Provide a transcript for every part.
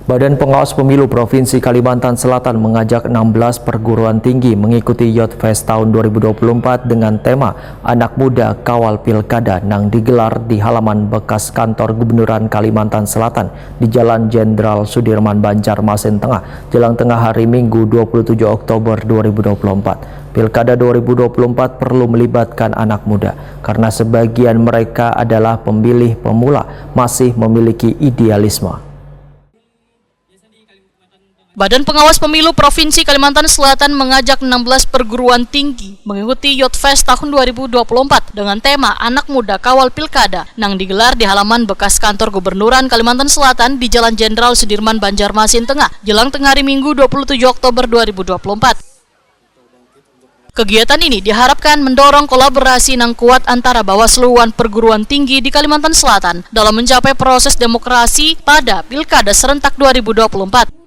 Badan Pengawas Pemilu Provinsi Kalimantan Selatan mengajak 16 perguruan tinggi mengikuti Youth Fest tahun 2024 dengan tema Anak Muda Kawal Pilkada yang digelar di halaman bekas kantor Gubernuran Kalimantan Selatan di Jalan Jenderal Sudirman Banjarmasin Tengah, jelang tengah hari Minggu 27 Oktober 2024. Pilkada 2024 perlu melibatkan anak muda karena sebagian mereka adalah pemilih pemula, masih memiliki idealisme. Badan Pengawas Pemilu Provinsi Kalimantan Selatan mengajak 16 perguruan tinggi mengikuti Youth Fest tahun 2024 dengan tema Anak Muda Kawal Pilkada yang digelar di halaman bekas kantor Gubernuran Kalimantan Selatan di Jalan Jenderal Sudirman Banjarmasin Tengah, jelang tengah hari Minggu 27 Oktober 2024. Kegiatan ini diharapkan mendorong kolaborasi yang kuat antara Bawaslu-an perguruan tinggi di Kalimantan Selatan dalam mencapai proses demokrasi pada Pilkada serentak 2024.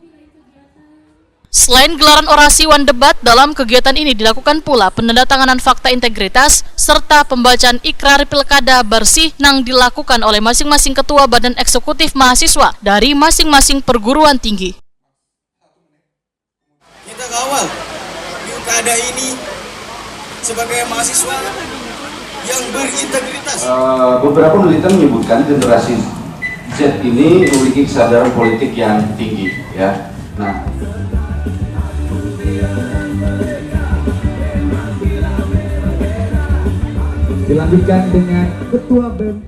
Selain gelaran orasi wan debat, dalam kegiatan ini dilakukan pula penandatanganan fakta integritas serta pembacaan ikrar pilkada bersih yang dilakukan oleh masing-masing ketua badan eksekutif mahasiswa dari masing-masing perguruan tinggi. Kita kawal pilkada ini sebagai mahasiswa yang berintegritas. Beberapa penelitian menyebutkan generasi Z ini memiliki kesadaran politik yang tinggi, ya. Nah, dilanjutkan dengan Ketua BEM.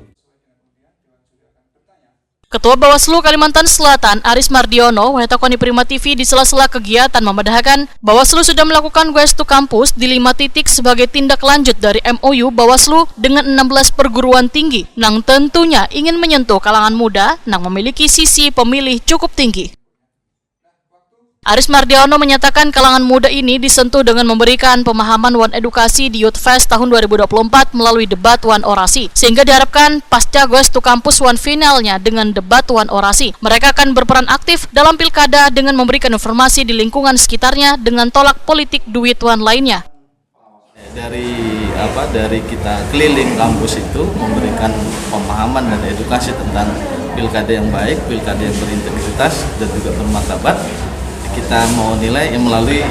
Ketua Bawaslu Kalimantan Selatan Aris Mardiono Wahetakoni Prima TV di sela-sela kegiatan memedahkan Bawaslu sudah melakukan Goes to Campus di 5 titik sebagai tindak lanjut dari MOU Bawaslu dengan 16 perguruan tinggi yang tentunya ingin menyentuh kalangan muda yang memiliki sisi pemilih cukup tinggi. Aris Mardiono menyatakan kalangan muda ini disentuh dengan memberikan pemahaman wan edukasi di Youth Fest tahun 2024 melalui debat wan orasi, sehingga diharapkan pasca Goes to Campus wan finalnya dengan debat wan orasi, mereka akan berperan aktif dalam pilkada dengan memberikan informasi di lingkungan sekitarnya dengan tolak politik duit wan lainnya. Dari kita keliling kampus itu memberikan pemahaman dan edukasi tentang pilkada yang baik, pilkada yang berintegritas dan juga bermartabat. Kita mau nilai melalui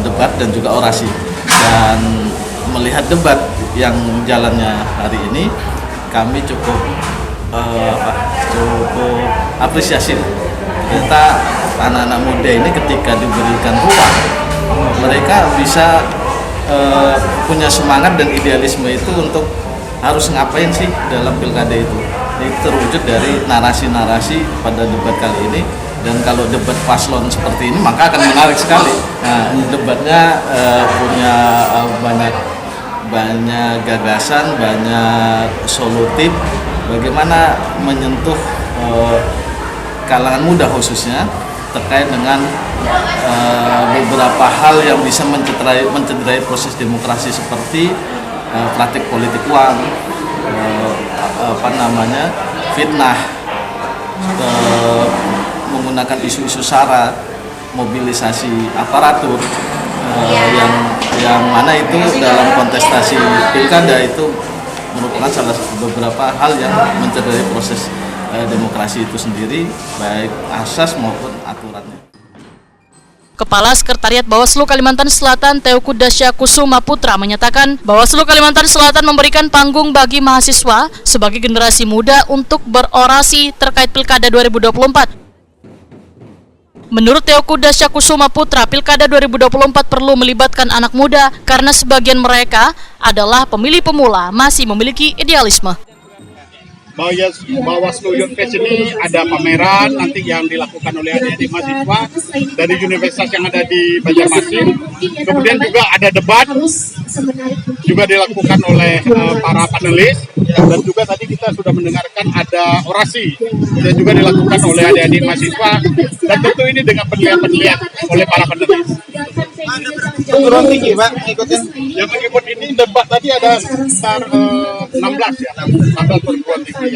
debat dan juga orasi, dan melihat debat yang jalannya hari ini kami cukup apresiasi. Ternyata anak-anak muda ini ketika diberikan ruang, mereka bisa punya semangat dan idealisme itu untuk harus ngapain sih dalam pilkada itu. Ini terwujud dari narasi-narasi pada debat kali ini. Dan kalau debat paslon seperti ini maka akan menarik sekali. Nah, debatnya punya banyak gagasan, banyak solutif, bagaimana menyentuh kalangan muda khususnya terkait dengan beberapa hal yang bisa mencederai proses demokrasi seperti praktik politik uang, fitnah, menggunakan isu-isu sara, mobilisasi aparatur, yang mana itu dalam kontestasi pilkada itu merupakan salah beberapa hal yang mencederai proses demokrasi itu sendiri, baik asas maupun aturannya. Kepala Sekretariat Bawaslu Kalimantan Selatan Teuku Dasya Kusuma Putra menyatakan Bawaslu Kalimantan Selatan memberikan panggung bagi mahasiswa sebagai generasi muda untuk berorasi terkait pilkada 2024. Menurut Teuku Dasya Kusuma Putra, Pilkada 2024 perlu melibatkan anak muda karena sebagian mereka adalah pemilih pemula, masih memiliki idealisme. Bawaslu Youth Fest ini ada pameran nanti yang dilakukan oleh adik-adik mahasiswa dari universitas yang ada di Banjarmasin. Kemudian juga ada debat juga dilakukan oleh para panelis, dan juga tadi kita sudah mendengarkan ada orasi yang juga dilakukan oleh adik-adik mahasiswa, dan tentu ini dengan penilaian oleh para panelis. Perguruan tinggi, Pak, ikutin. Yang mengikut ini debat tadi ada sekitar 16 ya, 16 perguruan tinggi.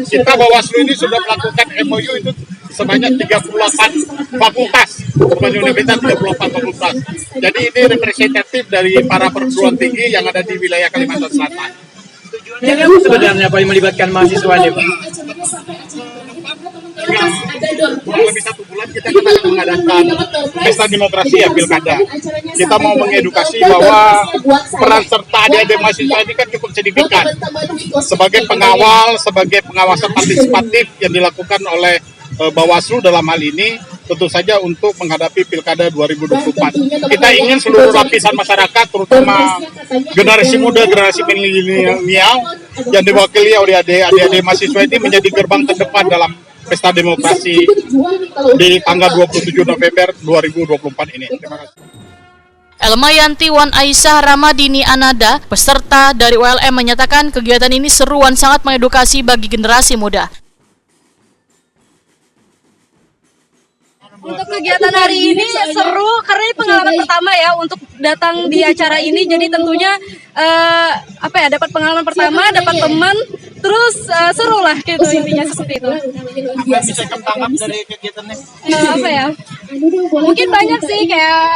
Kita Bawaslu ini sudah melakukan MOU itu sebanyak 38 fakultas, sebanyak universitas 38 fakultas. Jadi ini representatif dari para perguruan tinggi yang ada di wilayah Kalimantan Selatan. Tujuannya sebenarnya apa yang melibatkan mahasiswa ini, Pak? kurang lebih 1 bulan kita akan mengadakan pesta demokrasi ya pilkada. Kita mau mengedukasi bahwa peran serta adik-adik mahasiswa ini kan cukup signifikan sebagai pengawal, sebagai pengawasan partisipatif yang dilakukan oleh Bawaslu dalam hal ini, tentu saja untuk menghadapi Pilkada 2024. Kita ingin seluruh lapisan masyarakat, terutama generasi muda, generasi milenial yang diwakili oleh adik-adik mahasiswa ini menjadi gerbang terdepan dalam pesta demokrasi di tanggal 27 November 2024 ini. Terima kasih. Elmayanti Wan Aisyah Ramadini Anada, peserta dari ULM, menyatakan kegiatan ini seruan sangat mengedukasi bagi generasi muda. Untuk kegiatan hari ini seru karena ini pengalaman pertama ya untuk datang di acara ini, jadi tentunya dapat pengalaman pertama, dapat teman, terus seru lah gitu, intinya seperti itu. Apa yang bisa kamu tangkap dari kegiatannya? Mungkin banyak sih kayak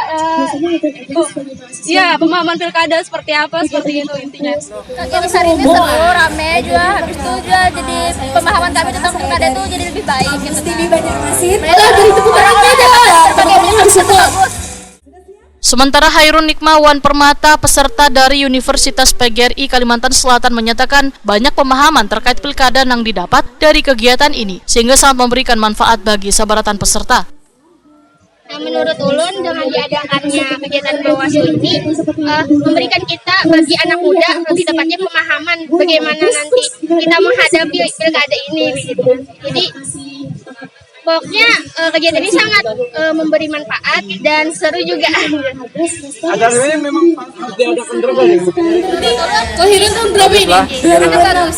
pemahaman pilkada seperti apa, seperti itu intinya. Kegiatan hari ini seru, rame juga, habis itu juga jadi pemahaman kami tentang pilkada itu jadi lebih baik gitu. Sementara Hairun Nikmawan Permata, peserta dari Universitas PGRI Kalimantan Selatan, menyatakan banyak pemahaman terkait pilkada yang didapat dari kegiatan ini, sehingga sangat memberikan manfaat bagi sabaratan peserta. Nah, menurut Ulun dengan diadakannya kegiatan Bawaslu ini memberikan kita bagi anak muda lebih tepatnya pemahaman bagaimana nanti kita menghadapi pilkada ini begitu. Jadi pokoknya kegiatan ini sangat memberi manfaat dan seru juga. Acara ini memang diadakan berapa nih? Kehadiran tahun berapa ini? Sangat bagus.